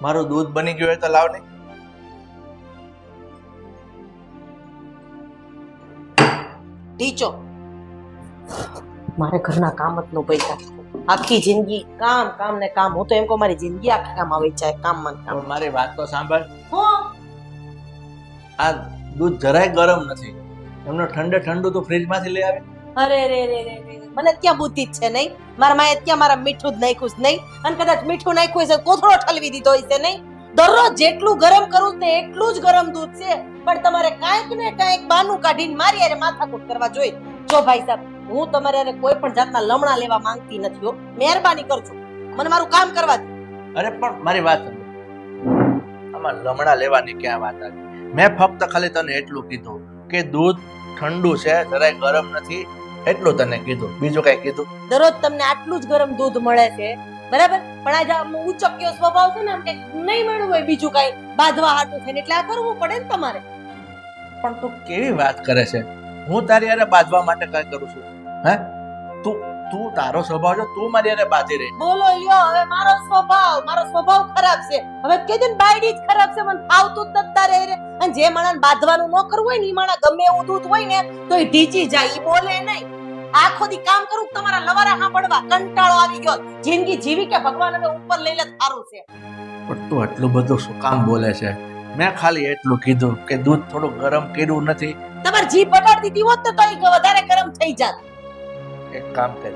મારું દૂધ બની ગયું હોય તો લાવ ને. ટીચો મારે ઘરના કામ જ નો પૈસા આખી જિંદગી કામ કામ ને કામ. હું તો એમ કહું મારી જિંદગી આખી કામ આવી જાય કામમાં ને કામ. પણ મારી વાત તો સાંભળ. હો આ દૂધ જરાય ગરમ નથી. એમનો ઠંડુ તું ફ્રીજમાંથી લઈ આવે. અરે રે રે રે રે મને ત્યાં બુદ્ધિ જ છે નહીં. મારા માએ ત્યાં મારા મીઠું જ નાખ્યું છે નહીં. અને કદાચ મીઠું નાખ્યું હશે કોથળો ઠલવી દીધો હશે નહીં. દરરોજ જેટલું ગરમ કરું ને એટલું જ ગરમ દૂધ છે. પણ તમારે કાંઈક ને કાંઈક બાનું કાઢીને મારી હારે માથાકૂટ કરવા જોઈએ. જો ભાઈ સાહેબ હું તમારે હારે કોઈ પણ જાતના લમણા લેવા માંગતી નથી હો. મહેરબાની કરજો મને મારું કામ કરવા દો. અરે પણ મારી વાત સાંભળ. આમાં લમણા લેવાની ક્યાં વાત આવી? મેં ફક્ત ખાલી તને એટલું કીધું કે દૂધ ઠંડુ છે, જરાય ગરમ નથી, એટલું તને કીધું. બીજું કઈ કીધું? દરરોજ તમને આટલું જ ગરમ દૂધ મળે છે બરાબર, પણ આજે આમ ઉચક્યો સ્વભાવ છે ને આમ કે નહીં મળ્યું હોય બીજું કઈ બાંધવા હાટું થઈને એટલે આ કરવું પડે ને તમારે. પણ તું કેવી વાત કરે છે? હું તારી હારે બાંધવા માટે કઈ કરું છું? હે તું તું તારો સ્વભાવ છે, તું મારી હારે બાંધી રહી. બોલો લ્યો હવે મારો સ્વભાવ ખરાબ છે. હવે કેદન બાયડી જ ખરાબ છે. મને ફાવતું જ નથી તારે હારે. અને જે માણસ બાંધવાનું ન કરવું હોય ને ઈ માણસ ગમે એવું દૂધ હોય ને તો ઈ ઢીચી જાય, ઈ બોલે નહીં. આખો દી કામ કરું તમારા લવારા સાંભળવા કંટાળો આવી ગયો. જિંદગી જીવી કે ભગવાન હવે ઉપર લઈ લે સારું છે. પણ તું આટલું બધું શું કામ બોલે છે? મેં ખાલી એટલું કીધું કે દૂધ થોડું ગરમ કર્યું નથી. તમાર જીભ બટાડી દીધી હોત તો ઈ વધારે ગરમ થઈ જાત. એક કામ કર,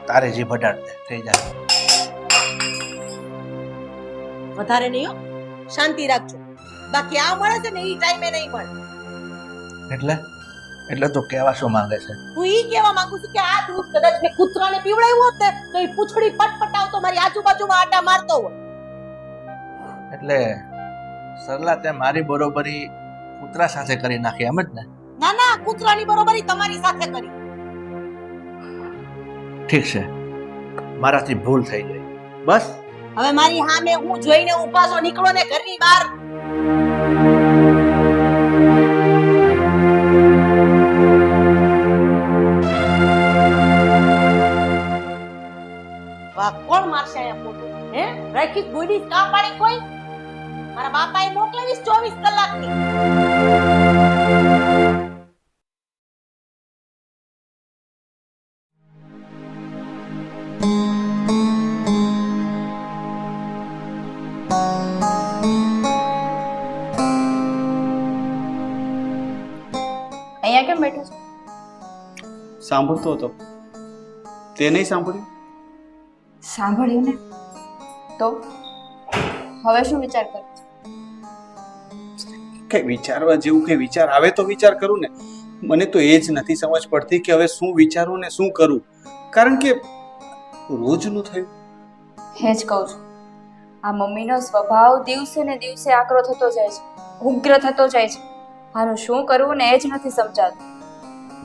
તારે જે બટાડ દે થઈ જાય. વધારે નહીં હો, શાંતિ રાખજો. બાકી આ મળે છે ને ઈ ટાઈમે નહીં મળે. એટલે તું કહેવા શું માંગે છે? હું ઈ કહેવા માંગુ છું કે આ દૂધ કદાચ મેં કૂતરાને પીવડાવ્યું હોત ને તો ઈ પૂંછડી પટપટાવતો મારી આજુબાજુમાં આટા મારતો હોત. એટલે સરલા તે મારી બરોબરી કૂતરા સાથે કરી નાખી એમ જ ને? ના ના, કૂતરાની બરોબરી તમારી સાથે કરી. ઠીક છે, મારાથી ભૂલ થઈ ગઈ. બસ હવે મારી સામે હું જોઈને ઊભા છો, નીકળો ને ઘરની બહાર. વાહ, કોણ મારશે અહીંયા ફોટો? હે રાખી ગોડી કામ પાડી કોઈ? મારા બાપાએ મોકલાવીશ 24 કલાકની. અહીંયા કેમ બેઠો છો? સાંભળતો હતો. તે નહીં સાંભળ્યું? સાંભળ્યું ને તો હવે શું વિચાર કરો છો? કઈ વિચારવા જેવું કઈ વિચાર આવે તો વિચાર કરું ને. મને તો એ જ નથી સમજ પડતી કે હવે શું વિચારું ને શું કરું. કારણ કે રોજનું થયું. હે જ કહું છું, આ મમ્મીનો સ્વભાવ દિવસે ને દિવસે આકરો થતો જાય છે, ઉગ્ર થતો જાય છે. આનું શું કરવું ને એ જ નથી સમજાતું.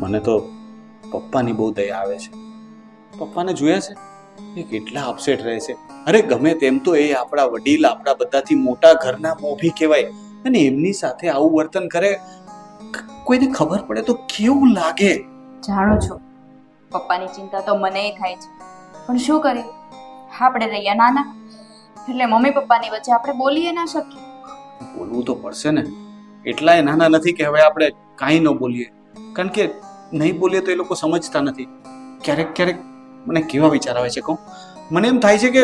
મને તો પપ્પાની બહુ દયા આવે છે. પપ્પાને જોયા છે એ કેટલા અપસેટ રહે છે. અરે ગમે તેમ તો એ આપણા વડીલ, આપણા બધાથી મોટા ઘરના મોભી કહેવાય, અને એમની સાથે આવું વર્તન કરે કોઈને ખબર પડે તો કેવું લાગે. જાણું છું પપ્પાની ચિંતા તો મનેય થાય છે, પણ શું કરીએ, આપણે રહ્યા નાના એટલે મમ્મી પપ્પાની વચ્ચે આપણે બોલીએ ના શકીએ. બોલવું તો પડશે ને. એટલાય નાના નથી કે હવે આપણે કાંઈ ન બોલીએ, કારણ કે નહીં બોલીએ તો એ લોકો સમજતા નથી. ક્યારેક ક્યારેક મને કેવા વિચાર આવે છે કહું? મને એમ થાય છે કે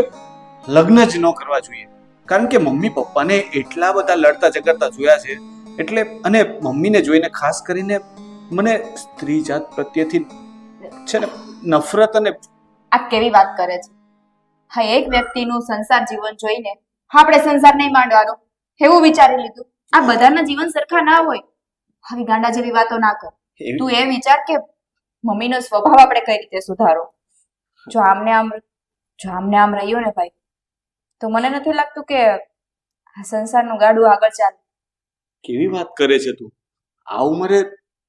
લગ્ન જ ન કરવા જોઈએ, કારણ કે મમ્મી પપ્પાને એટલા બધા લડતા ઝઘડતા જોયા છે. એટલે અને મમ્મીને જોઈને ખાસ કરીને મને સ્ત્રી જાત પ્રત્યેથી છે ને નફરત. અને આ કેવી વાત કરે છે? હા, એક વ્યક્તિનું સંસાર જીવન જોઈને આપણે સંસાર નહીં માંડવાનો એવું વિચારી લીધું. આ બધાના જીવન સરખા ના હોય. આવી ગાંડા જેવી વાતો ના કર. તું એ વિચાર કે મમ્મીનો સ્વભાવ આપણે કઈ રીતે સુધારો. જો આમને આમ રહ્યું ને ભાઈ, તો મને નથી લાગતું કે આ સંસારનું ગાડું આગળ ચાલે. કેવી વાત કરે છે તું? આ ઉંમરે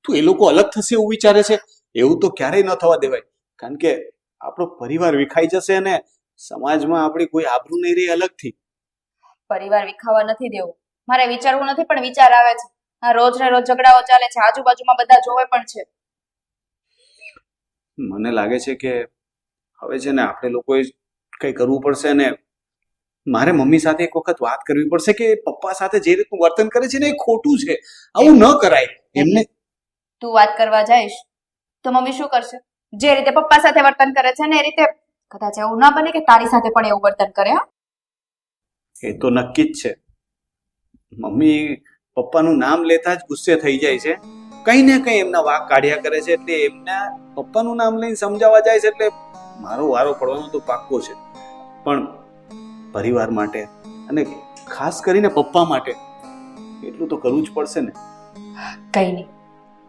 તું એ લોકો અલગ થશે એવું વિચારે છે? એવું તો ક્યારેય ન થવા દેવાય, કારણ કે આપણો પરિવાર વિખાઈ જશે અને સમાજમાં આપણી કોઈ આબરૂ નહીં રહી અલગથી. પરિવાર વિખાવા નથી દેવું. મારે વિચારવું નથી, પણ વિચાર આવે છે. આ રોજ ને રોજ ઝઘડાઓ ચાલે છે, આજુબાજુમાં બધા જોવે પણ છે. મને લાગે છે કે હવે છે ને આપણે લોકોએ કંઈ કરવું પડશે ને મારે મમ્મી સાથે એક વખત વાત કરવી પડશે કે પપ્પા સાથે જે રીતનું વર્તન કરે છે ને એ ખોટું છે, આવું ન કરાય. એમને તું વાત કરવા જઈશ તો મમ્મી શું કરશે? જે રીતે પપ્પા સાથે વર્તન કરે છે ને એ રીતે કદાચ એવું ના બને કે તારી સાથે પણ એવું વર્તન કરે. હા, એ તો નક્કી જ છે. મમ્મી પપ્પાનું નામ લેતા જ ગુસ્સે થઈ જાય છે, કઈ ને કઈ એમના વાંક કાઢ્યા કરે છે, એટલે એમના પપ્પાનું નામ લઈને સમજાવવા જાય છે એટલે મારો વારો પડવાનો તો પાક્કો છે. પણ પરિવાર માટે અને ખાસ કરીને પપ્પા માટે એટલું તો કરવું જ પડશે ને. કઈ નહીં,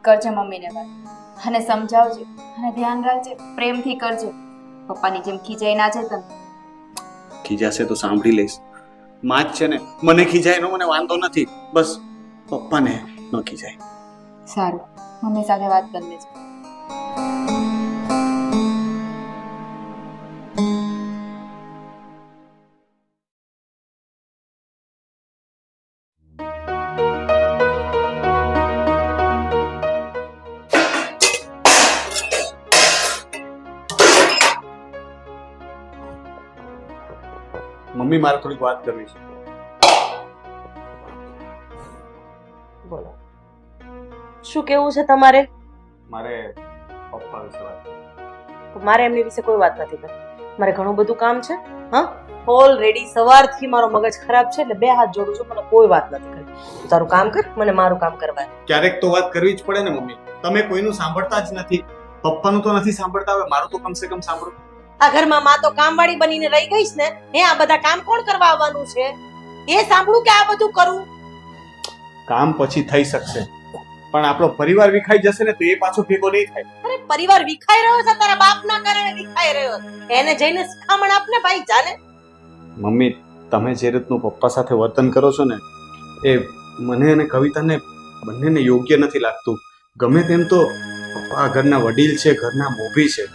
કરજે મમ્મીને વાત અને સમજાવજે અને ધ્યાન રાખજે, પ્રેમથી કરજે. પપ્પાની જેમ ખીજાઈ ના જાય તને. ખીજાશે તો સાંભળી લઈશ. માં જ છે ને, મને ખીજાય એનો મને વાંધો નથી, બસ પપ્પાને ન ખીજાય. સારું, મમ્મી સાથે વાત કરી લેજે. મમ્મી મારે થોડીક વાત કરવી છે. બોલો, શું કેવું છે તમારે? મારે પપ્પા વિશે વાત કરવી. તો મારે એમની વિશે કોઈ વાત નથી કરવી. મારે ઘણું બધું કામ છે. હા, ઓલરેડી સવારથી મારો મગજ ખરાબ છે એટલે બે હાથ જોડું છું, મને કોઈ વાત નથી કરવી. તું તારું કામ કર, મને મારું કામ કરવા દે. ક્યારેક તો વાત કરવી જ પડે ને મમ્મી. તમે કોઈનું સાંભળતા જ નથી. પપ્પાનું તો નથી સાંભળતા, હવે મારું તો કમસે કમ સાંભળો. આ ઘરમાં માં તો કામવાળી બનીને રહી ગઈશ ને, આ બધા કામ કોણ કરવા આવવાનું છે? એ સાંભળું કે આ બધું કરું? કામ પછી થઈ શકશે, પણ આપણો પરિવાર વિખાઈ જશે ને તો એ પાછો ભેગો નહીં થાય. અરે પરિવાર વિખાઈ રહ્યો છે તારા બાપના કારણે વિખાઈ રહ્યો છે. એને જઈને શિખામણ આપને ભાઈ, જાને. મમ્મી તમે જે રીતનું પપ્પા સાથે વર્તન કરો છો ને એ મને અને કવિતાને બંનેને યોગ્ય નથી લાગતું. ગમે તેમ તો પપ્પા ઘરના વડીલ છે, ઘરના મોભી છે.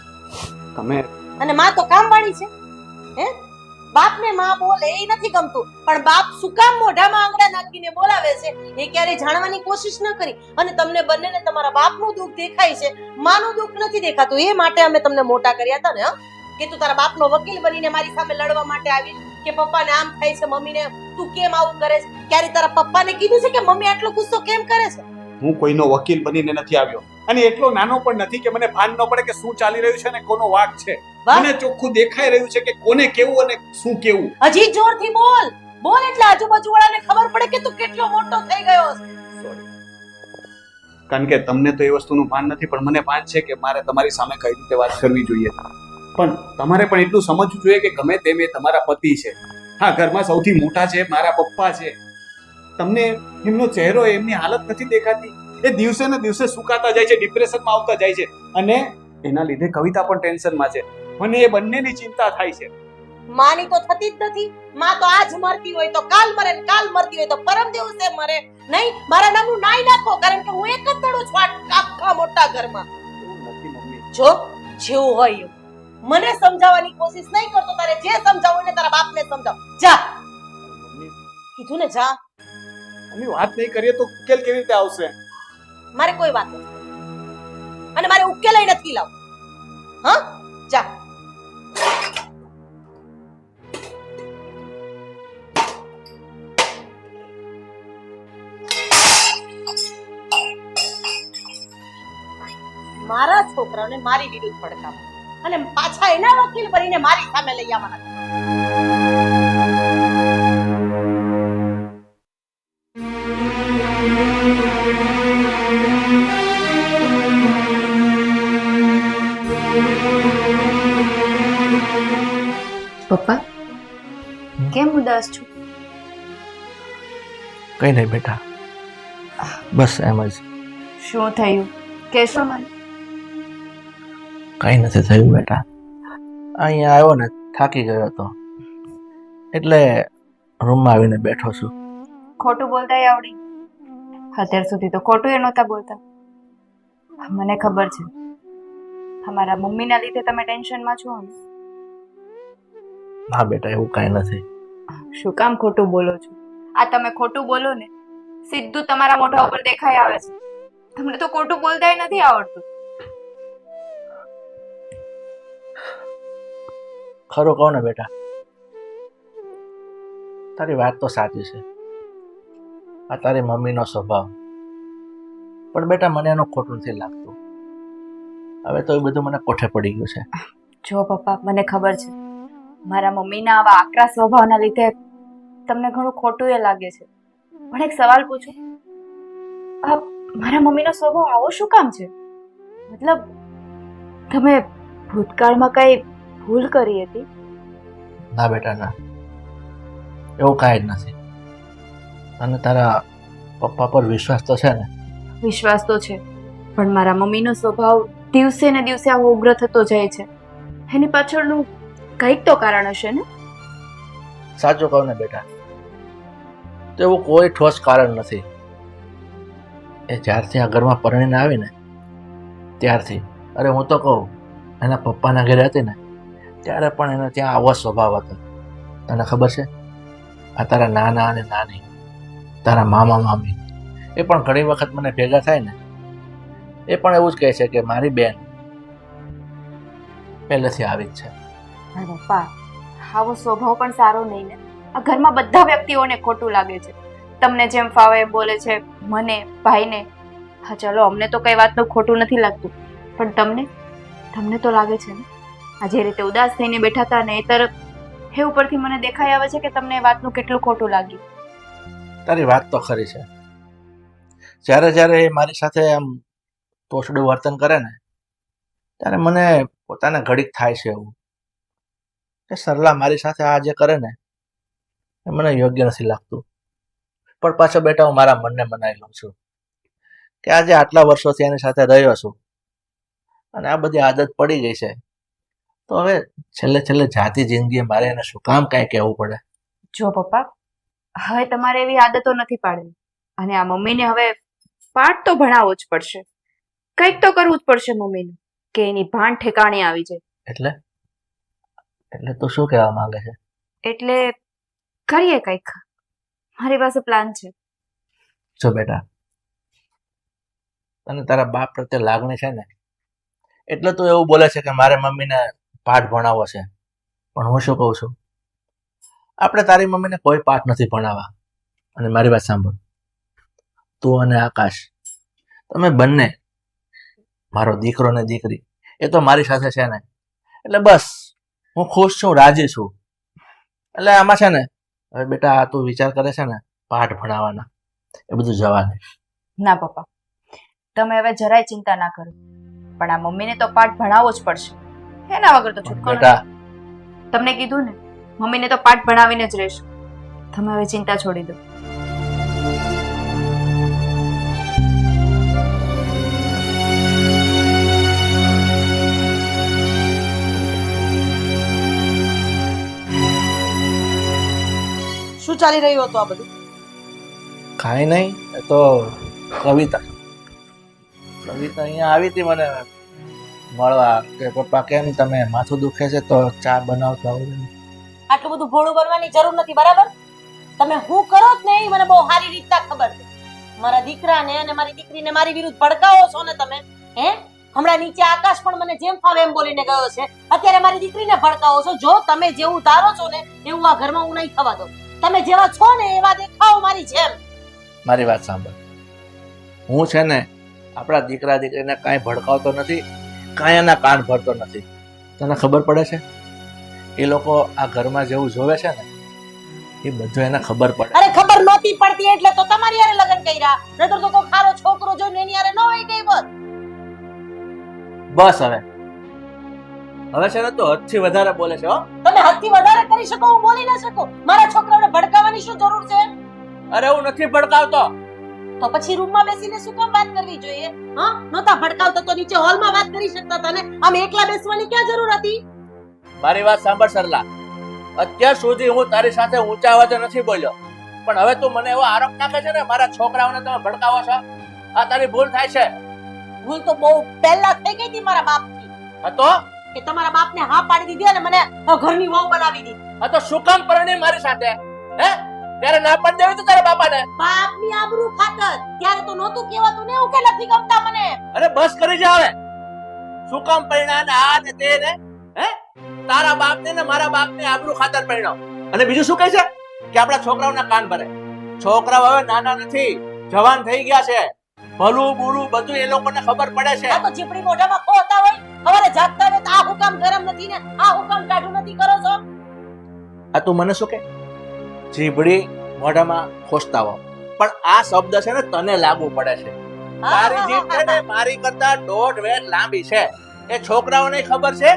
તમે અને માં તો કામવાળી છે. હે, બાપને માં બોલે એ નથી ગમતું, પણ બાપ શું કામ મોઢામાં આંગળા નાખીને બોલાવે છે એ ક્યારે જાણવાની કોશિશ ન કરી. અને તમને બંનેને તમારા બાપનું દુઃખ દેખાય છે, માનું દુઃખ નથી દેખાતું. એ માટે અમે તમને મોટા કર્યા હતા ને, કે તું તારા બાપનો વકીલ બનીને મારી સામે લડવા માટે આવી, કે પપ્પાને આમ થાય છે, મમ્મીને તું કેમ આવું કરે છે. ક્યારે તારા પપ્પાને કીધું છે કે મમ્મી આટલો ગુસ્સો કેમ કરે છે? હું કોઈનો વકીલ બનીને નથી આવ્યો, અને એટલો નાનો પણ નથી કે મને ભાન ન પડે કે શું ચાલી રહ્યું છે અને કોનો વાંક છે. મને ચોખ્ખું દેખાઈ રહ્યું છે કે કોને કેવું અને શું કેવું. હજી જોરથી બોલ બોલ, એટલે આજુબાજુ વાળાને ખબર પડે કે તું કેટલો મોટો થઈ ગયો છે. સોરી, કારણ કે તમને તો એ વસ્તુનું ભાન નથી, પણ મને ભાન છે કે મારે તમારી સામે કઈ રીતે વાત કરવી જોઈએ. પણ તમારે પણ એટલું સમજવું જોઈએ કે ગમે તેમ એ તમારા પતિ છે. હા, ઘરમાં સૌથી મોટા છે, મારા પપ્પા છે. તમને એમનો ચહેરો, એમની હાલત નથી દેખાતી? એ દિવસે ને દિવસે સુકાતા જાય છે, ડિપ્રેશનમાં આવતા જાય છે, અને એના લીધે કવિતા પણ ટેન્શનમાં છે. મને એ બંનેની ચિંતા થાય છે. માની તો થતી જ નથી. માં તો આજ મરતી હોય તો કાલ મરે, ને કાલ મરતી હોય તો પરમ દિવસે મરે. નહીં, મારા નામનું નાઈ નાખો, કારણ કે હું એક જ દડું છું આખા મોટા ઘરમાં. એવું નથી મમ્મી. જો જેવું હોય એવું. મને સમજાવવાની કોશિશ નહીં કરતો. તારે જે સમજાવવું ને તારા બાપને સમજાવ. જા, મમ્મી કીધું ને જા. મમ્મી વાત નહીં કરીએ તો ઉકેલ કેવી રીતે આવશે? મારે કોઈ વાત નથી, અને મારે ઉકેલ નથી લાવ. હા, જા. મારા છોકરાને મારી વિરુદ્ધ ભડકાવ અને પાછા એના વકીલ બનીને મારી સામે લઈ આવવાના. પપ્પા કેમ ઉદાસ છો? કઈ નહીં બેટા, બસ એમ જ. શું થયું કહેશો મને? કઈ નથી થયું બેટા. અહીંયા આવ્યો ને, થાકી ગયો હતો એટલે રૂમમાં આવીને બેઠો છું. ખોટું બોલતા આવડી? અત્યાર સુધી તો ખોટું એ નહોતા બોલતા. મને ખબર છે તમારા મમ્મીના લીધે તમે ટેન્શનમાં છો ને. ના બેટા, એવું કઈ નથી. શું કામ ખોટું બોલો છો? આ તમે ખોટું બોલો ને સીધું તમારા મોઢા ઉપર દેખાઈ આવે છે. તમને તો ખોટું બોલતાય નથી આવડતું. ખરું કહો ને બેટા, તારી વાત તો સાચી છે, આ તારી મમ્મીનો સ્વભાવ. પણ બેટા મને એનું ખોટું નથી લાગતું. હવે તો એ બધું મને કોઠે પડી ગયું છે. જો પપ્પા, મને ખબર છે મારા મમ્મીના આવા આકરા સ્વભાવના લીધે તમને ઘણું ખોટું એ લાગે છે, પણ એક સવાલ પૂછું, આ મારા મમ્મીનો સ્વભાવ આવો શું કામ છે? મતલબ તમે ભૂતકાળમાં કઈ ભૂલ કરી હતી? ના બેટા ના, એવું કાંઈ જ નથી. અને તારા પપ્પા પર વિશ્વાસ તો છે ને? વિશ્વાસ તો છે, પણ મારા મમ્મીનો સ્વભાવ દિવસે ને દિવસે આવો ઉગ્ર થતો જાય છે. એની પાછળનું કંઈક તો કારણ હશે ને? સાચું કહું ને બેટા, તો એવું કોઈ ઠોસ કારણ નથી. એ જ્યારથી આ ઘરમાં પરણીને આવી ને ત્યારથી, અરે હું તો કહું, એના પપ્પાના ઘરે હતી ને ત્યારે પણ એને ત્યાં આવો સ્વભાવ હતો. તને ખબર છે, આ તારા નાના અને નાની, તારા મામા મામી, એ પણ ઘણી વખત મને ભેગા થાય ને એ પણ એવું જ કહે છે કે મારી બેન પહેલેથી આવી જ છે. અરે પપ્પા, આવો સ્વભાવ પણ સારો નહીં ને. આ ઘરમાં બધા વ્યક્તિઓને ખોટું લાગે છે. તમને જેમ ફાવે એમ બોલે છે, મને, ભાઈને. હા ચલો, અમને તો કઈ વાતનું ખોટું નથી લાગતું, પણ તમને તો લાગે છે ને. આ જે રીતે ઉદાસ થઈને બેઠા હતા ને એ તરફ, એ ઉપરથી મને દેખાઈ આવે છે કે તમને એ વાતનું કેટલું ખોટું લાગ્યું. તારી વાત તો ખરી છે. જ્યારે જ્યારે એ મારી સાથે આમ તોછડું વર્તન કરે ને ત્યારે મને પોતાને ઘડીક થાય છે એવું કે સરલા મારી સાથે આ જે કરે ને એ મને યોગ્ય નથી લાગતું. પણ પાછો બેટા હું મારા મનને મનાવી લઉં છું કે આજે આટલા વર્ષોથી એની સાથે રહ્યો છું અને આ બધી આદત પડી ગઈ છે, તો હવે છેલ્લે જાતી જિંદગી મારે એને શું કામ કાંઈ કહેવું પડે? જો પપ્પા, હવે તમારે એવી આદતો નથી પાડવી, અને આ મમ્મીને હવે પાઠ તો ભણાવવો જ પડશે. કંઈક તો કરવું જ પડશે મમ્મીનું, કે એની ભાન ઠેકાણે આવી જાય. એટલે તું શું કહેવા માંગે છે? એટલે કરીએ કંઈક. મારી પાસે પ્લાન છે. જો બેટા, તને તારા બાપ પ્રત્યે લાગણી છે ને એટલે તું એવું બોલે છે કે મારે મમ્મીને પાઠ ભણાવવો છે. પણ હું શું કહું છું, આપણે તારી મમ્મીને કોઈ પાઠ નથી ભણાવવા. અને મારી વાત સાંભળ, તું અને આકાશ, તમે બંને, મારો દીકરો ને દીકરી, એ તો મારી સાથે છે ને, એટલે બસ હું ખુશ છું, રાજી છું. એટલે આમાં છે ને, હવે બેટા આ તું વિચાર કરે છે ને પાઠ ભણાવવાના, એ બધું જવા દે. ના પપ્પા, તમે હવે જરાય ચિંતા ના કરો, પણ આ મમ્મીને તો પાઠ ભણાવવો જ પડશે. એના વગર તો છૂટકો બેટા, નથી. તમને કીધું ને, મમ્મીને તો પાઠ ભણાવીને જ રહેશે. તમે હવે ચિંતા છોડી દો. શું ચાલી રહ્યું હતું આ બધું? કાંઈ નહીં, એ તો કવિતા અહીંયા આવી હતી મને મળવા કે પપ્પા કેમ તમે માથું દુખે છે તો ચા બનાવતા આવડે ને. આટલું બધું ભોળું બનવાની જરૂર નથી, બરાબર? તમે હું કરો જ ને એ મને બહુ સારી રીતના ખબર છે. મારા દીકરાને અને મારી દીકરીને મારી વિરુદ્ધ ભડકાવો છો ને તમે. હમણાં નીચે આકાશ પણ મને જેમ ફાવે એમ બોલીને ગયો છે, અત્યારે મારી દીકરીને ભડકાવો છો. જો તમે જેવું ધારો છો ને એવું આ ઘરમાં હું નહીં થવા દઉં. તમે જેવા છો ને એવા દેખાઓ મારી જેમ. મારી વાત સાંભળ, હું છે ને આપણા દીકરા દીકરીને કાંઈ ભડકાવતો નથી, કાંઈ એના કાન ભરતો નથી. તને ખબર પડે છે, એ લોકો આ ઘરમાં જેવું જોવે છે ને એ બધું એને ખબર પડે. અરે ખબર નહોતી પડતી એટલે તો તમારી હારે લગ્ન કર્યા, નતર તો કોઈ ખારો છોકરો જોઈને એની હારે ન હોય ગઈ બસ. બસ હવે છે ને તો હદથી વધારે બોલે છે. હો, તમે હદથી વધારે કરી શકો, હું બોલી ન શકું. મારા છોકરાઓને ભડકાવવાની શું જરૂર છે? અરે હું નથી ભડકાવતો. તો પછી રૂમમાં બેસીને શું કામ વાત કરવી જોઈએ? હા, નહોતા ભડકાવતા તો નીચે હોલમાં વાત કરી શકતા હતા ને. આમ એકલા બેસવાની ક્યાં જરૂર હતી? મારી વાત સાંભળ સરલા, અત્યાર સુધી હું તારી સાથે ઊંચા અવાજે નથી બોલ્યો, પણ હવે તું મને એવો આરોપ નાખે છે ને મારા છોકરાઓને તમે ભડકાવો છો. આ તારી ભૂલ થાય છે. ભૂલ તો બહુ પહેલા થઈ ગઈ હતી મારા બાપથી. હતો કે તમારા બાપને હા પાડી દીધી અને મને ઘરની વહુ બનાવી દીધી. આ તો શું કામ પરણી મારી સાથે? ત્યારે ના પણ દેવી તો તારા બાપાને. બાપની આબરૂ ખાતર ત્યારે તો નહોતું કહેવાતું ને એવું કે નથી ગમતા મને. અરે બસ કરી જા હવે. શું કામ પરણા ને આ ને તે ને? તારા બાપને ને મારા બાપને આબરૂ ખાતર પરણ્યો. અને બીજું શું કહે છે? કે આપણા છોકરાઓના કાન ભરે. છોકરાઓ હવે નાના નથી, જવાન થઈ ગયા છે. ભલું બુરું બધું એ લોકોને ખબર પડે છે. આ તો ચીપડી મોઢામાં ખોતા હોય સવારે જાગતા હોય તો આ હુકામ ગરમ નથી ને આ હુકામ કાઢું નથી કરો છો. આ તું મને શું કે જીભડી મોઢામાં ખોસતા હો, પણ આ શબ્દ છે ને તને લાગુ પડે છે. તારી જીભ છે ને મારી કરતા 1.5 વેર લાંબી છે. એ છોકરાઓને ખબર છે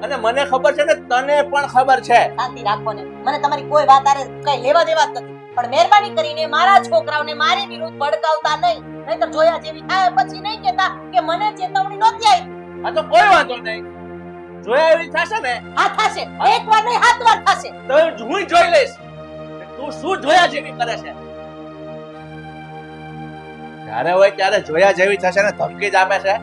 અને મને ખબર છે ને તને પણ ખબર છે. શાંતિ રાખો ને, મને તમારી કોઈ વાત આરે કઈ લેવા દેવા જ નથી, પણ મહેરબાની કરીને મારા છોકરાઓને મારી વિરુદ્ધ ભડકાવતા નહીં, નહીંતર જોયા જેવી થાય પછી નહીં કહેતા કે મને ચેતવણી નહોતી આવી. આ તો કોઈ વાંધો નહીં, જોયા એવી થશે ને આ થશે, એક વાર નહીં 7 વાર થશે. તો હું જોઈ લઈશ કે તું શું જોયા જેવી કરે છે. જ્યારે હોય ત્યારે જોયા જેવી થશે ને ધમકી જ આપે છે.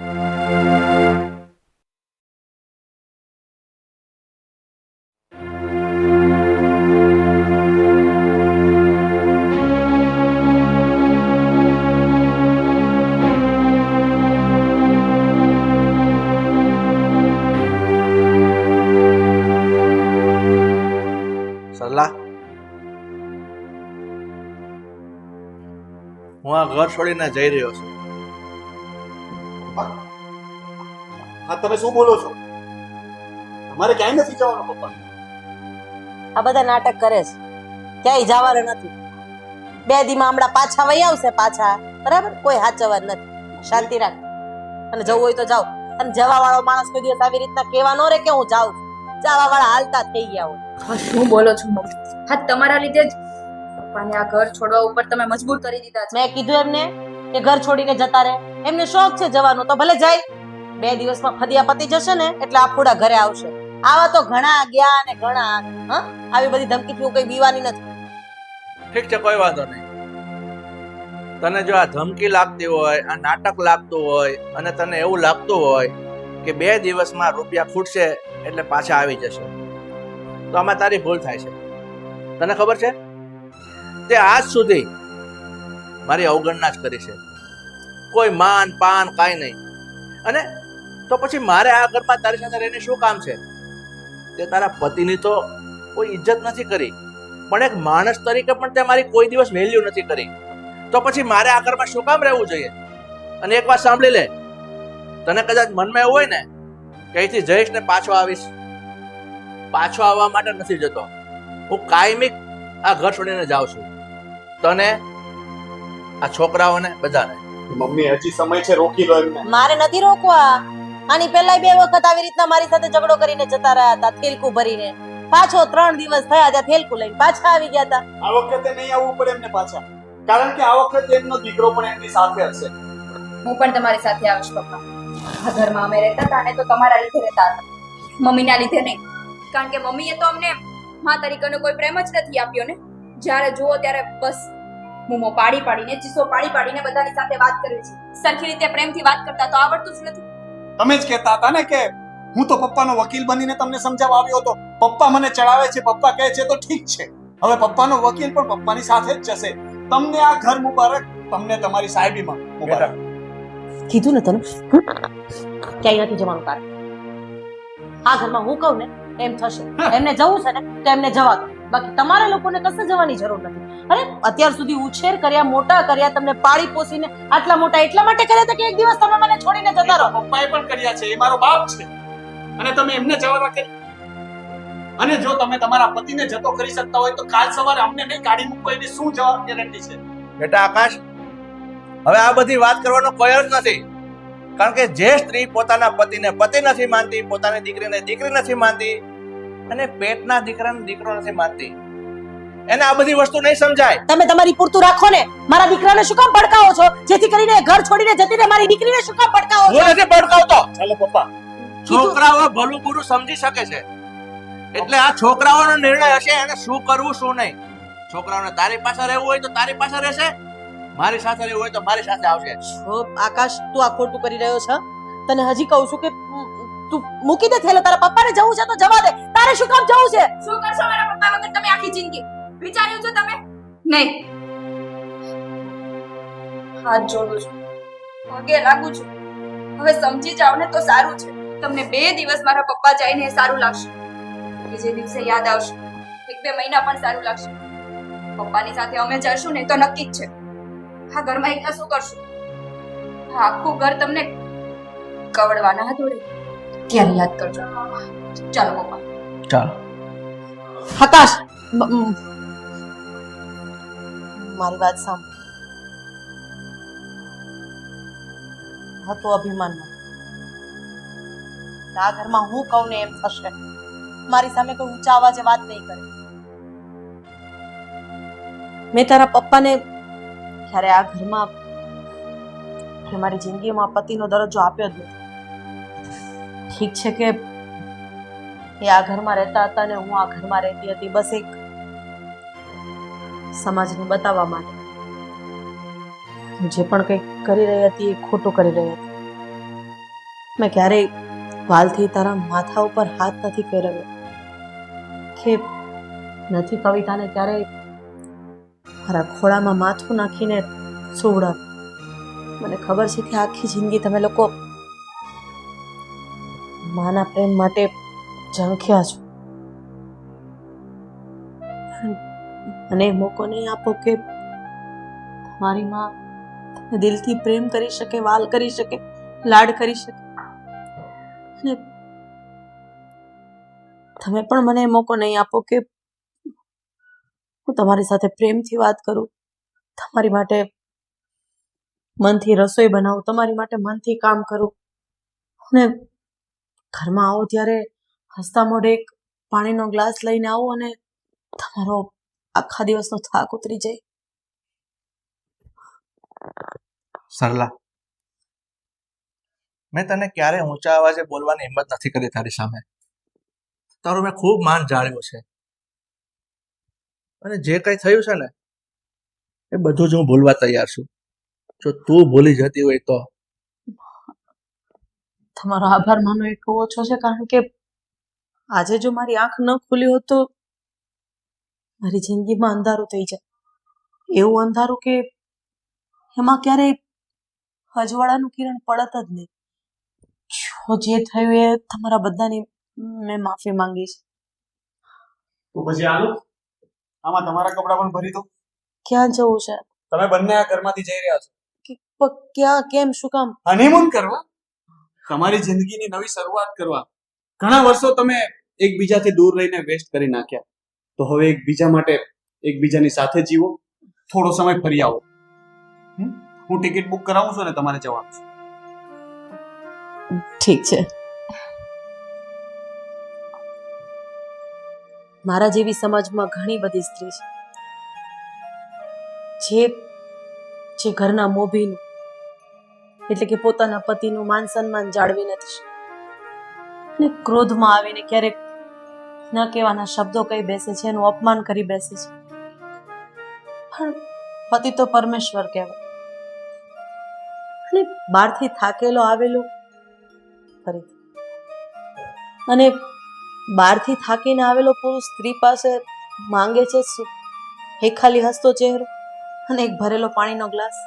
સરલા, હું આ ઘર છોડીને જઈ રહ્યો છું. હા, તમે શું બોલો છો? તમારે ક્યાંય નથી જવાનું પપ્પા. આ બધા નાટક કરે છે, ક્યાંય જવાનું નથી. 2 દીમાં હમણાં પાછા વહી આવશે પાછા, બરાબર? કોઈ હાચવવાનું નથી. શાંતિ રાખ, અને જવું હોય તો જાઓ. અને જવા વાળો માણસ કોઈ દિવસ આવી રીતના કહેવા ન રે કે હું જાઉં છું. જવા વાળા હાલતા થઈ ગયા હોય. હા, શું બોલો છો મમ્મી? હા, તમારા લીધે જ પપ્પાને આ ઘર છોડવા ઉપર તમે મજબૂર કરી દીધા છે. મેં કીધું એમને કે ઘર છોડીને જતા રહે, એમને શોખ છે જવાનો તો ભલે જાય. 2 દિવસમાં ફદિયા પતી જશે ને એટલે આફુડા ઘરે આવશે. આવા તો ઘણા ગયા અને ઘણા હા, આવી બધી ધમકીથી હું કઈ બીવાની નથી. ઠીક છે, કોઈ વાંધો નહીં. તને જો આ ધમકી લાગતી હોય, આ નાટક લાગતું હોય અને તને એવું લાગતું હોય કે 2 દિવસમાં રૂપિયા ખૂટશે એટલે પાછા આવી જશે, તો આમાં તારી ભૂલ થાય છે. તને ખબર છે તે આજ સુધી મારી અવગણના જ કરી છે. કોઈ માન પાન કાંઈ નહીં. અને તો પછી મારે આ ઘરમાં તારી સાથે રહીને શું કામ છે? તે તારા પતિની તો કોઈ ઇજ્જત નથી કરી, પણ એક માણસ તરીકે પણ તે મારી કોઈ દિવસ વેલ્યુ નથી કરી. તો પછી મારે આ ઘરમાં શું કામ રહેવું જોઈએ? અને એક વાત સાંભળી લે, તને કદાચ મનમાં એવું હોય ને કે અહીંથી જઈશ ને પાછો આવીશ, પાછો આવવા માટે નથી જતો. હું કાયમી આ ઘર છોડીને જાઉં છું. તને, આ છોકરાઓને, બધાને. મમ્મી, હજી સમય છે, રોકી લો એમને. મારે નથી રોકવા. આની પહેલા 2 વખત આવી રીતના મારી સાથે ઝઘડો કરીને જતા રહ્યા હતા, થેલકું ભરીને. પાછો 3 દિવસ થયા ત્યાં થેલકું લઈને પાછા આવી ગયા હતા. આ વખતે નહીં આવવું પડે એમને પાછા, કારણ કે આ વખતે એમનો દીકરો પણ એમની સાથે હશે. હું પણ તમારી સાથે આવીશ પપ્પા. આ ઘરમાં અમે રહેતા હતા ને તો તમારા લીધે રહેતા હતા, મમ્મીના લીધે નહીં. કારણ કે મમ્મીએ તો અમને માં તરીકેનો કોઈ પ્રેમ જ નથી આપ્યો ને. જ્યારે જુઓ ત્યારે બસ મૂમો પાડી પાડીને, ચીસો પાડી પાડીને બધાની સાથે વાત કરવી છે. સરખી રીતે પ્રેમથી વાત કરતા તો આવડતું જ નથી. તમે જ કહેતા હતા ને કે હું તો પપ્પાનો વકીલ બનીને તમને સમજાવવા આવ્યો હતો. પપ્પા મને ચડાવે છે, પપ્પા કહે છે તો ઠીક છે. હવે પપ્પાનો વકીલ પણ પપ્પાની સાથે જ જશે. તમને આ ઘર મુબારક, તમને તમારી સાહેબીમાં મુબારક. કીધું ને તને, ક્યાંય નથી જવાનું તારે. આ ઘરમાં હું કહું ને એમ થશે. એમને જવું છે ને તો એમને જવા દો, બાકી તમારા લોકોને કશે જવાની જરૂર નથી. અરે અત્યાર સુધી ઉછેર કર્યા, મોટા કર્યા, તમને પાળી પોસીને આટલા મોટા એટલા માટે કર્યા હતા કે એક દિવસ તમે મને છોડીને જતા રહો. પપ્પાએ પણ કર્યા છે, એ મારો બાપ છે, અને તમે એમને જવા રાખે. અને જો તમે તમારા પતિને જતો કરી શકતા હોય તો કાલ સવારે અમને નહીં કાઢી મૂકો એની શું જવાબ ગેરંટી છે? બેટા આકાશ, હવે આ બધી વાત કરવાનો કોઈ જ નથી. કારણ કે જે સ્ત્રી પોતાના પતિને પતિ નથી માનતી, પોતાની દીકરીને દીકરી નથી માનતી, અને પેટના દીકરાને દીકરો નથી માનતી, એને આ બધી વસ્તુ નહીં સમજાય. તમે તમારી પૂરતું રાખો ને. મારા દીકરાને શું કામ ભડકાવો છો? જેથી કરીને એ ઘર છોડીને જતી રહે. મારી દીકરીને શું કામ ભડકાવો છો? હું નથી ભડકાવતો. ચાલો પપ્પા, છોકરાઓ ભલું બુરું સમજી શકે છે, એટલે આ છોકરાઓનો નિર્ણય હશે એને શું કરવું શું નહીં. છોકરાઓને તારી પાસે રહેવું હોય તો તારી પાસે રહેશે, મારી સાથે રહેવું હોય તો મારી સાથે આવશે. આકાશ, તું આ ખોટું કરી રહ્યો છે. તને હજી કહું છું કે તું મૂકી દે થેલો. તારા પપ્પાને જવું છે તો જવા દે. તારે શું કામ જવું છે? શું કરશો મારા પપ્પા વગર તમે આખી જિંદગી? વિચાર્યું છે તમે? નહીં. હાથ જોડું છું, પગે લાગુ છું. હવે સમજી જાવ ને તો સારું છે. તમને 2 દિવસ મારા પપ્પા જાય ને એ સારું લાગશે. બીજે દિવસે યાદ આવશે. 1-2 મહિના પણ સારું લાગશે. પપ્પાની સાથે અમે જશું ને તો નક્કી જ છે. આ ઘરમાં એકલા શું કરશું? આ આખું ઘર તમને કવડવાના હાથોડે ત્યારે યાદ કરજો. ચાલો પપ્પા. ચાલો. આકાશ મારી વાત સાંભળ. હતું અભિમાનમાં આ ઘરમાં હું કહું ને એમ થશે. મારી સામે કોઈ ઊંચા અવાજે વાત નહીં કરે. મેં તારા પપ્પાને ક્યારે આ ઘરમાં મારી જિંદગીમાં પતિનો દરજ્જો આપ્યો જ નથી. ઠીક છે કે એ આ ઘરમાં રહેતા હતા ને હું આ ઘરમાં રહેતી હતી, બસ એક સમાજને બતાવવા માટે. હું જે પણ કંઈક કરી રહી હતી એ ખોટું કરી રહી હતી. મેં ક્યારેય વાલથી તારા માથા ઉપર હાથ નથી ફેરવ્યો કે નથી કવિતાને ક્યારેય મારા ખોળામાં માથું નાખીને સુવડાવ. મને ખબર છે કે આખી જિંદગી તમે લોકો માના પ્રેમ માટે ઝંખ્યા છો. મને એ મોકો નહીં આપો કે તમારી માં તમને દિલથી પ્રેમ કરી શકે, વાલ કરી શકે, લાડ કરી શકે. અને તમે પણ મને એ મોકો નહીં આપો કે હું તમારી સાથે પ્રેમથી વાત કરું, તમારી માટે મનથી રસોઈ બનાવું, તમારી માટે મનથી કામ કરું અને ઘરમાં આવો ત્યારે હસતા મોઢે એક પાણીનો ગ્લાસ લઈને આવો અને તમારો આખા દિવસનો થાક ઉતરી જાય. સરલા, મેં તને ક્યારે ઊંચા અવાજે બોલવાની હિંમત નથી કરી તારી સામે. તારું મેં ખૂબ માન જાળવ્યું છે અને જે કંઈ થયું છે ને એ બધું જ હું ભૂલવા તૈયાર છું. જો તું ભૂલી જતી હોય તો. તમારો આભાર માનો એટલો ઓછો છે, કારણ કે આજે જો મારી આંખ ન ખુલી હોત તો મારી જિંદગીમાં અંધારું થઈ જાય. એવું અંધારું કે એમાં ક્યારેય અજવાળાનું કિરણ પડત જ નહીં. જો જે થયું એ તમારા બધાની મેં માફી માંગી છે. તો પછી આલો આમાં તમારા કપડાં પણ ભરી દો. ક્યાં જવું છે? તમે બંને આ ઘરમાંથી જઈ રહ્યા છો ક્યાં, કેમ, શું કામ? હનીમૂન કરવા, તમારી જિંદગીની નવી શરૂઆત કરવા. ઘણા વર્ષો તમે એકબીજાથી દૂર રહીને વેસ્ટ કરી નાખ્યા, તો હવે એકબીજા માટે એકબીજાની સાથે જીવો. થોડો સમય ફરી આવો. હું ટિકિટ બુક કરાવું છું ને તમારે જવાનું છે. ઠીક છે. મારા જેવી સમાજમાં ઘણી બધી સ્ત્રી છે જે ઘરના મોભીનું એટલે કે પોતાના પતિનું માન સન્માન જાળવી નથી અને ક્રોધમાં આવીને ક્યારેક ન કહેવાના શબ્દો કહી બેસે છે, એનું અપમાન કરી બેસે છે. પણ પતિ તો પરમેશ્વર કહેવાય અને બહારથી થાકેલો આવેલો ફરીથી અને બહારથી થાકીને આવેલો પુરુષ સ્ત્રી પાસે માંગે છે શું? એક ખાલી હસતો ચહેરો અને એક ભરેલો પાણીનો ગ્લાસ.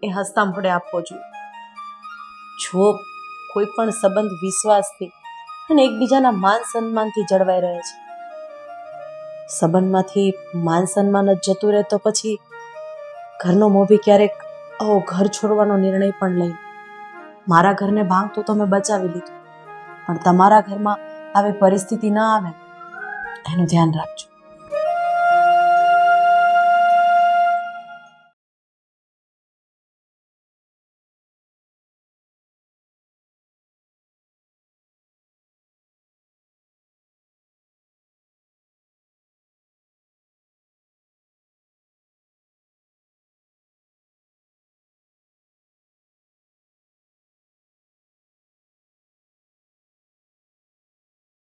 એ હસતા મોઢે આપવો જોઈએ. જો કોઈ પણ સંબંધ વિશ્વાસથી અને એકબીજાના માન સન્માનથી જળવાઈ રહે છે, સંબંધમાંથી માન સન્માન જ જતું રહે તો પછી ઘરનો મોભી ક્યારેક આવો ઘર છોડવાનો નિર્ણય પણ લઈ. મારા ઘરને ભાંગતું તો મેં બચાવી લીધું, પણ તમારા ઘરમાં આવી પરિસ્થિતિ ન આવે એનું ધ્યાન રાખજો.